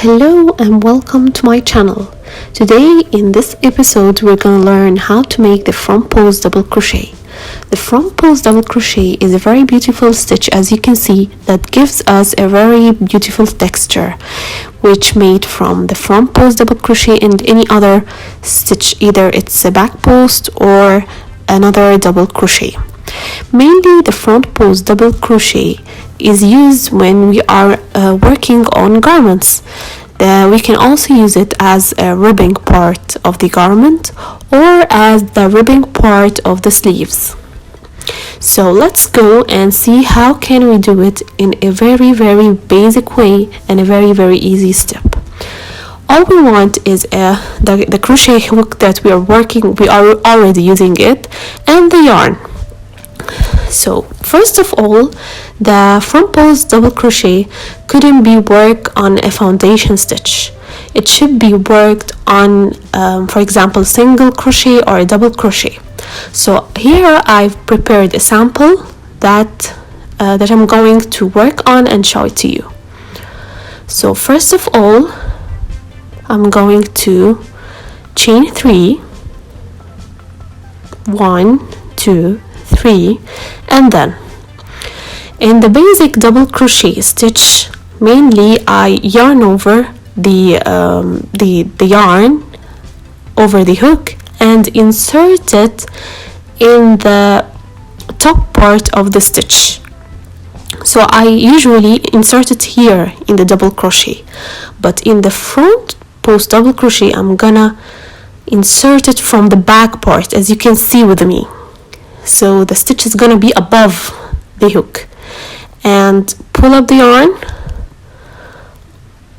Hello and welcome to my channel. Today in this episode we're going to learn how to make the front post double crochet. The front post double crochet is a very beautiful stitch, as you can see, that gives us a very beautiful texture, which made from the front post double crochet and any other stitch, either it's a back post or another double crochet. Mainly the front post double crochet is used when we are working on garments. We can also use it as a ribbing part of the garment or as the ribbing part of the sleeves. So let's go and see how can we do it in a very basic way and a very easy step. All we want is the crochet hook that we are already using it, and the yarn. So first of all, the front post double crochet couldn't be worked on a foundation stitch. It should be worked on, for example, single crochet or a double crochet. So here I've prepared a sample that I'm going to work on and show it to you. So first of all, I'm going to chain 3, 1, 2, 3, and then in the basic double crochet stitch, mainly I yarn over the yarn over the hook and insert it in the top part of the stitch. So I usually insert it here in the double crochet, but in the front post double crochet I'm gonna insert it from the back part, as you can see with me. So the stitch is gonna be above the hook, and pull up the yarn,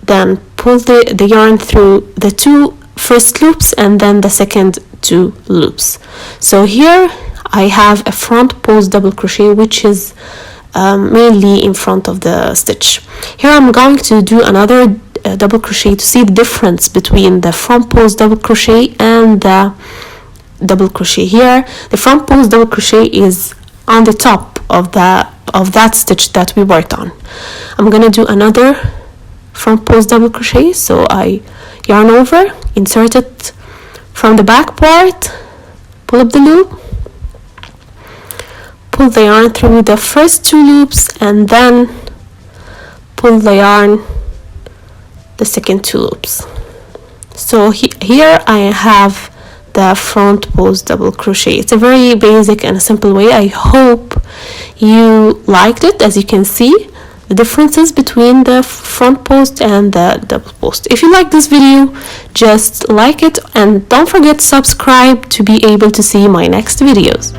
then pull the yarn through the 2 first loops and then the second 2 loops. So here I have a front post double crochet, which is mainly in front of the stitch. Here I'm going to do another double crochet to see the difference between the front post double crochet and the double crochet. Here the front post double crochet is on the top of that stitch that we worked on. I'm gonna do another front post double crochet, so I yarn over, insert it from the back part, pull up the loop, pull the yarn through the first 2 loops, and then pull the yarn the second 2 loops. So here I have the front post double crochet. It's a very basic and a simple way. I hope you liked it. As you can see, the differences between the front post and the double post. If you like this video, just like it and don't forget to subscribe to be able to see my next videos.